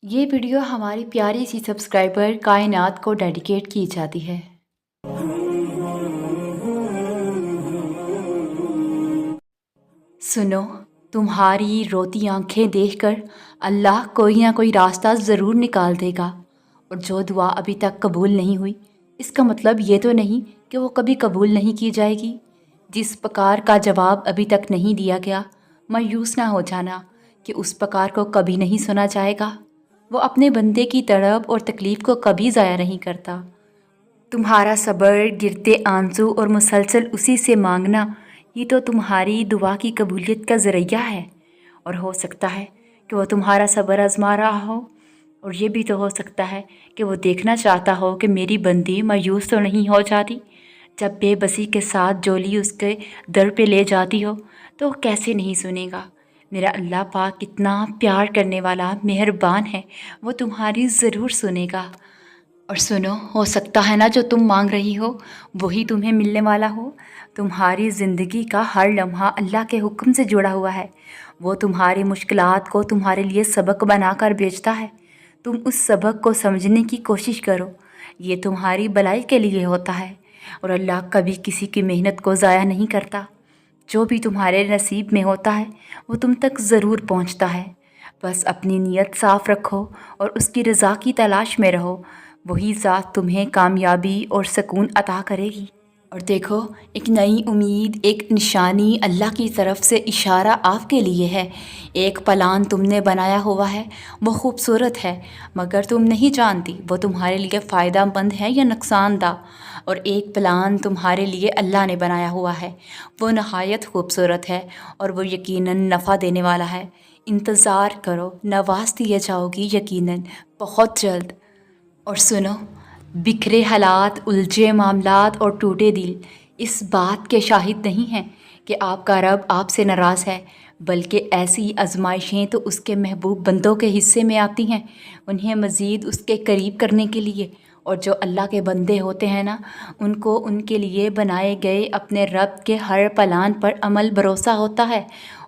ये वीडियो हमारी प्यारी सी सब्सक्राइबर कायनात को डेडिकेट की जाती है। सुनो, तुम्हारी रोती आंखें देखकर अल्लाह कोई ना कोई रास्ता ज़रूर निकाल देगा। और जो दुआ अभी तक कबूल नहीं हुई, इसका मतलब ये तो नहीं कि वो कभी कबूल नहीं की जाएगी। जिस प्रकार का जवाब अभी तक नहीं दिया गया, मायूस ना हो जाना कि उस प्रकार को कभी नहीं सुना जाएगा। वो अपने बंदे की तड़प और तकलीफ़ को कभी ज़ाया नहीं करता। तुम्हारा सब्र, गिरते आंसू और मुसलसल उसी से मांगना, ये तो तुम्हारी दुआ की कबूलियत का ज़रिया है। और हो सकता है कि वो तुम्हारा सब्र आजमा रहा हो, और ये भी तो हो सकता है कि वो देखना चाहता हो कि मेरी बंदी मायूस तो नहीं हो जाती। जब बेबसी के साथ जोली उसके दर पे ले जाती हो तो वो कैसे नहीं सुनेगा। मेरा अल्लाह पाक कितना प्यार करने वाला मेहरबान है, वो तुम्हारी ज़रूर सुनेगा। और सुनो, हो सकता है ना जो तुम मांग रही हो वही तुम्हें मिलने वाला हो। तुम्हारी ज़िंदगी का हर लम्हा अल्लाह के हुक्म से जुड़ा हुआ है। वो तुम्हारी मुश्किलात को तुम्हारे लिए सबक बनाकर भेजता है। तुम उस सबक को समझने की कोशिश करो। ये तुम्हारी भलाई के लिए होता है, और अल्लाह कभी किसी की मेहनत को ज़ाया नहीं करता। जो भी तुम्हारे नसीब में होता है वो तुम तक ज़रूर पहुंचता है। बस अपनी नीयत साफ़ रखो और उसकी रज़ा की तलाश में रहो। वही ज़ात तुम्हें कामयाबी और सुकून अता करेगी। और देखो, एक नई उम्मीद, एक निशानी अल्लाह की तरफ से इशारा आपके लिए है। एक प्लान तुमने बनाया हुआ है, वो खूबसूरत है, मगर तुम नहीं जानती वो तुम्हारे लिए फ़ायदा मंद है या नुकसानदा। और एक प्लान तुम्हारे लिए अल्लाह ने बनाया हुआ है, वो नहायत खूबसूरत है और वो यकीनन नफ़ा देने वाला है। इंतज़ार करो, नवाज दिए जाओगी यकीनन बहुत जल्द। और सुनो, बिखरे हालात, उलझे मामलात और टूटे दिल इस बात के शाहिद नहीं हैं कि आपका रब आपसे नाराज़ है, बल्कि ऐसी आजमाइशें तो उसके महबूब बंदों के हिस्से में आती हैं, उन्हें मज़ीद उसके करीब करने के लिए। और जो अल्लाह के बंदे होते हैं ना, उनको उनके लिए बनाए गए अपने रब के हर प्लान पर अमल भरोसा होता है।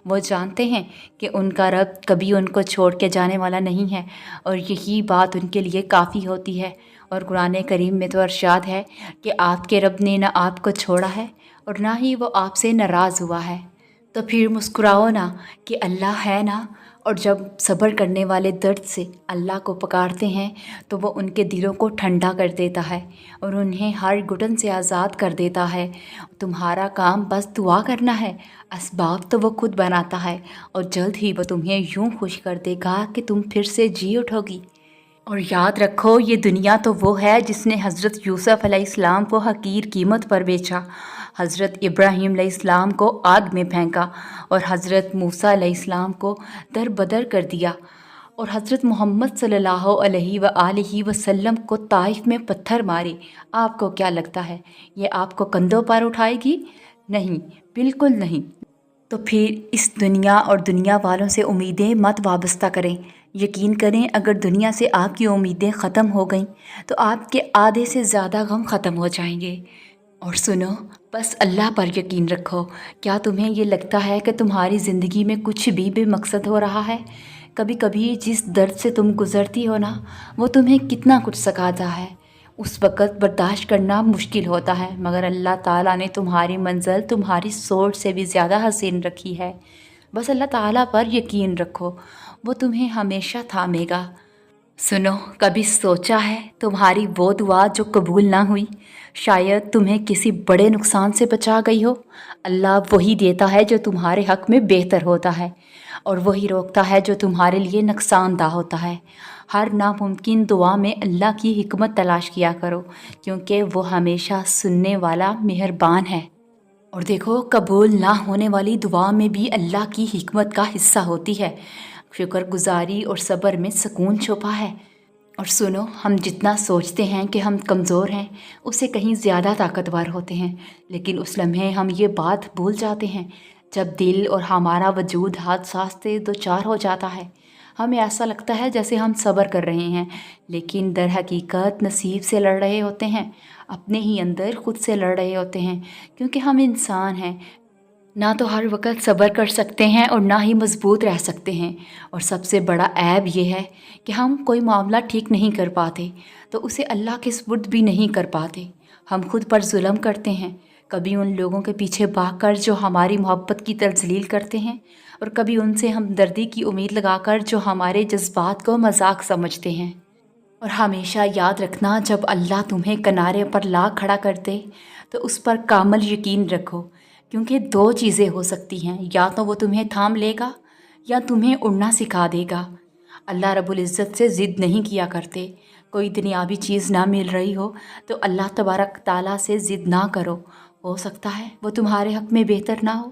वो जानते हैं कि उनका रब कभी उनको छोड़ के जाने वाला नहीं है, और यही बात उनके लिए काफ़ी होती है। और कुरान करीम में तो इरशाद है कि आपके रब ने ना आपको छोड़ा है और ना ही वो आपसे नाराज़ हुआ है। तो फिर मुस्कुराओ ना कि अल्लाह है ना। और जब सब्र करने वाले दर्द से अल्लाह को पुकारते हैं तो वो उनके दिलों को ठंडा कर देता है और उन्हें हर घुटन से आज़ाद कर देता है। तुम्हारा काम बस दुआ करना है, असबाब तो वो खुद बनाता है, और जल्द ही वो तुम्हें यूं खुश कर देगा कि तुम फिर से जी उठोगी। और याद रखो, ये दुनिया तो वो है जिसने हज़रत यूसुफ़ अलैहिस्सलाम को हकीर कीमत पर बेचा, हज़रत इब्राहीम अलैहिस्सलाम को आग में फेंका, और हज़रत मूसा अलैहिस्सलाम को दर बदर कर दिया, और हज़रत मोहम्मद सल्लल्लाहु अलैहि वसल्लम को ताइफ में पत्थर मारे। आपको क्या लगता है ये आपको कंधों पर उठाएगी? नहीं, बिल्कुल नहीं। तो फिर इस दुनिया और दुनिया वालों से उम्मीदें मत वाबस्ता करें। यकीन करें, अगर दुनिया से आपकी उम्मीदें ख़त्म हो गईं तो आपके आधे से ज़्यादा गम ख़त्म हो जाएंगे। और सुनो, बस अल्लाह पर यकीन रखो। क्या तुम्हें ये लगता है कि तुम्हारी ज़िंदगी में कुछ भी बेमकसद हो रहा है? कभी कभी जिस दर्द से तुम गुज़रती हो ना, वो तुम्हें कितना कुछ सिखाता है। उस वक़्त बर्दाश्त करना मुश्किल होता है, मगर अल्लाह ताला ने तुम्हारी मंज़िल तुम्हारी सोच से भी ज़्यादा हसीन रखी है। बस अल्लाह ताला पर यकीन रखो, वो तुम्हें हमेशा थामेगा। सुनो, कभी सोचा है तुम्हारी वो दुआ जो कबूल ना हुई शायद तुम्हें किसी बड़े नुकसान से बचा गई हो? अल्लाह वही देता है जो तुम्हारे हक़ में बेहतर होता है, और वही रोकता है जो तुम्हारे लिए नुकसानदा होता है। हर नामुमकिन दुआ में अल्लाह की हिकमत तलाश किया करो, क्योंकि वो हमेशा सुनने वाला मेहरबान है। और देखो, कबूल ना होने वाली दुआ में भी अल्लाह की हिकमत का हिस्सा होती है। शुक्रगुजारी और सब्र में सुकून छुपा है। और सुनो, हम जितना सोचते हैं कि हम कमज़ोर हैं, उससे कहीं ज़्यादा ताकतवर होते हैं, लेकिन उस लम्हे हम ये बात भूल जाते हैं जब दिल और हमारा वजूद हादसा से दो चार हो जाता है। हमें ऐसा लगता है जैसे हम सब्र कर रहे हैं, लेकिन दर हकीकत नसीब से लड़ रहे होते हैं, अपने ही अंदर खुद से लड़ रहे होते हैं, क्योंकि हम इंसान हैं। ना तो हर वक्त सब्र कर सकते हैं और ना ही मज़बूत रह सकते हैं। और सबसे बड़ा ऐब ये है कि हम कोई मामला ठीक नहीं कर पाते तो उसे अल्लाह के सुपुर्द भी नहीं कर पाते। हम खुद पर जुल्म करते हैं, कभी उन लोगों के पीछे भागकर जो हमारी मोहब्बत की तजलील करते हैं, और कभी उनसे हमदर्दी की उम्मीद लगाकर जो हमारे जज्बात को मजाक समझते हैं। और हमेशा याद रखना, जब अल्लाह तुम्हें किनारे पर ला खड़ा कर दे तो उस पर कामल यकीन रखो, क्योंकि दो चीज़ें हो सकती हैं, या तो वो तुम्हें थाम लेगा या तुम्हें उड़ना सिखा देगा। अल्लाह रब्बुल इज़्ज़त से ज़िद नहीं किया करते। कोई दुनियावी चीज़ ना मिल रही हो तो अल्लाह तबारक ताला से ज़िद ना करो। हो सकता है वो तुम्हारे हक़ में बेहतर ना हो।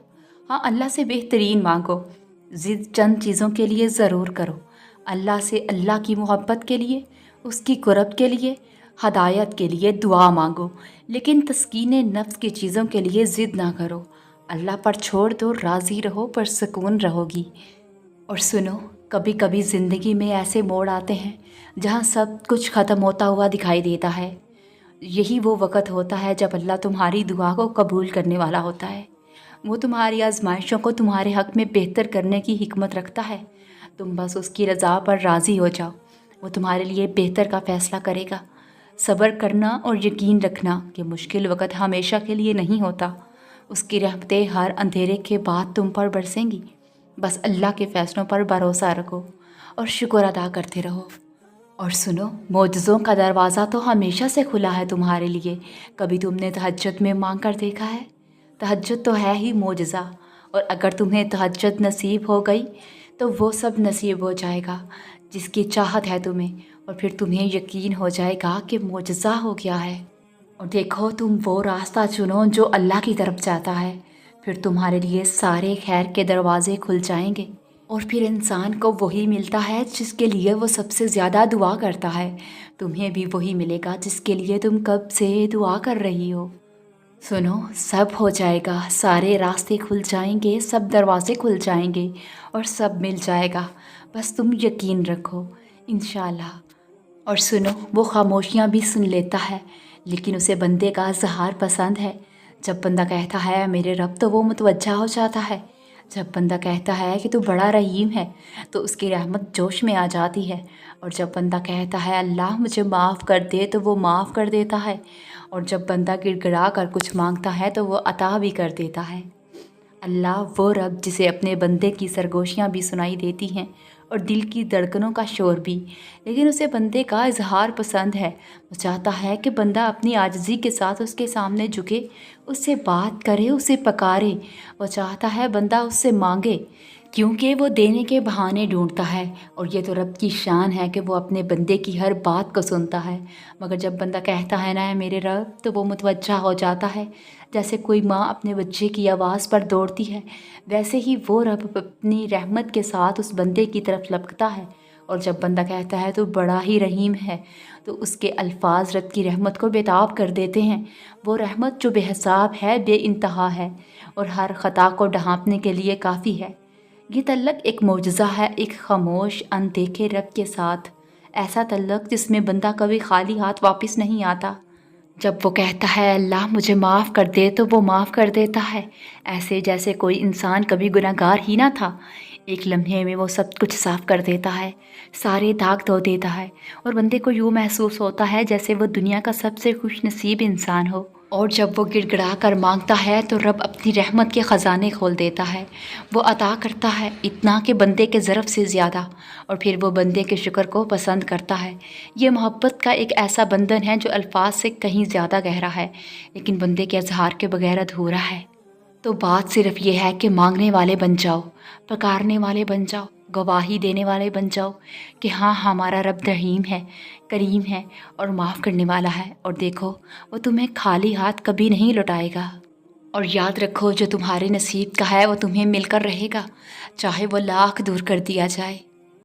हाँ, अल्लाह से बेहतरीन मांगो। ज़िद चंद चीज़ों के लिए ज़रूर करो, अल्लाह से अल्लाह की मोहब्बत के लिए, उसकी कुर्ब के लिए, हदायत के लिए दुआ मांगो। लेकिन तस्कीन नफ्स की चीज़ों के लिए ज़िद ना करो। अल्लाह पर छोड़ दो, राज़ी रहो, पर सुकून रहोगी। और सुनो, कभी कभी ज़िंदगी में ऐसे मोड़ आते हैं जहाँ सब कुछ ख़त्म होता हुआ दिखाई देता है। यही वो वक़्त होता है जब अल्लाह तुम्हारी दुआ को कबूल करने वाला होता है। वो तुम्हारी आजमाइशों को तुम्हारे हक़ में बेहतर करने की हिकमत रखता है। तुम बस उसकी रज़ा पर राज़ी हो जाओ, वो तुम्हारे लिए बेहतर का फ़ैसला करेगा। सब्र करना और यकीन रखना कि मुश्किल वक़्त हमेशा के लिए नहीं होता। उसकी रहमतें हर अंधेरे के बाद तुम पर बरसेंगी। बस अल्लाह के फ़ैसलों पर भरोसा रखो और शुक्र अदा करते रहो। और सुनो, मोजज़ों का दरवाज़ा तो हमेशा से खुला है तुम्हारे लिए। कभी तुमने तहज्जुद में मांग कर देखा है? तहज्जुद तो है ही मोजज़ा, और अगर तुम्हें तहज्जुद नसीब हो गई तो वो सब नसीब हो जाएगा जिसकी चाहत है तुम्हें, और फिर तुम्हें यकीन हो जाएगा कि मोजज़ा हो गया है। और देखो, तुम वो रास्ता चुनो जो अल्लाह की तरफ जाता है, फिर तुम्हारे लिए सारे खैर के दरवाज़े खुल जाएंगे। और फिर इंसान को वही मिलता है जिसके लिए वो सबसे ज़्यादा दुआ करता है। तुम्हें भी वही मिलेगा जिसके लिए तुम कब से दुआ कर रही हो। सुनो, सब हो जाएगा, सारे रास्ते खुल जाएंगे, सब दरवाज़े खुल जाएंगे और सब मिल जाएगा। बस तुम यकीन रखो, इंशाल्लाह। और सुनो, वो खामोशियाँ भी सुन लेता है, लेकिन उसे बंदे का इज़हार पसंद है। जब बंदा कहता है मेरे रब, तो वो मुतवज्जा हो जाता है। जब बंदा कहता है कि तू बड़ा रहीम है, तो उसकी रहमत जोश में आ जाती है। और जब बंदा कहता है अल्लाह मुझे माफ़ कर दे, तो वो माफ़ कर देता है। और जब बंदा गिड़गिड़ा कर कुछ मांगता है तो वो अता भी कर देता है। अल्लाह वो रब जिसे अपने बंदे की सरगोशियाँ भी सुनाई देती हैं और दिल की धड़कनों का शोर भी, लेकिन उसे बंदे का इजहार पसंद है। वो चाहता है कि बंदा अपनी आजिज़ी के साथ उसके सामने झुके, उससे बात करे, उसे पकारे। वो चाहता है बंदा उससे मांगे, क्योंकि वो देने के बहाने ढूंढता है। और ये तो रब की शान है कि वो अपने बंदे की हर बात को सुनता है। मगर जब बंदा कहता है ना मेरे रब, तो वो मुतवज्जा हो जाता है। जैसे कोई माँ अपने बच्चे की आवाज़ पर दौड़ती है, वैसे ही वो रब अपनी रहमत के साथ उस बंदे की तरफ लपकता है। और जब बंदा कहता है तो बड़ा ही रहीम है, तो उसके अल्फाज रब की रहमत को बेताब कर देते हैं। वो रहमत जो बेहिसाब है, बेइंतहा है, और हर ख़ता को ढांपने के लिए काफ़ी है। ये तल्लक एक मोजज़ा है, एक खामोश अनदेखे रब के साथ। ऐसा तल्लक जिसमें बंदा कभी खाली हाथ वापस नहीं आता। जब वो कहता है अल्लाह मुझे माफ़ कर दे, तो वो माफ़ कर देता है, ऐसे जैसे कोई इंसान कभी गुनहगार ही ना था। एक लम्हे में वो सब कुछ साफ़ कर देता है, सारे दाग धो देता है, और बंदे को यूँ महसूस होता है जैसे वो दुनिया का सबसे खुश नसीब इंसान हो। और जब वो गिड़गिड़ा कर मांगता है तो रब अपनी रहमत के ख़जाने खोल देता है। वो अता करता है इतना कि बंदे के ज़रफ़ से ज़्यादा, और फिर वो बंदे के शुक्र को पसंद करता है। ये मोहब्बत का एक ऐसा बंधन है जो अल्फाज से कहीं ज़्यादा गहरा है, लेकिन बंदे के इज़हार के बगैर अधूरा है। तो बात सिर्फ ये है कि मांगने वाले बन जाओ, पुकारने वाले बन जाओ, गवाही देने वाले बन जाओ कि हाँ, हमारा रब रहीम है, करीम है और माफ़ करने वाला है। और देखो, वो तुम्हें खाली हाथ कभी नहीं लौटाएगा। और याद रखो, जो तुम्हारे नसीब का है वो तुम्हें मिलकर रहेगा, चाहे वो लाख दूर कर दिया जाए।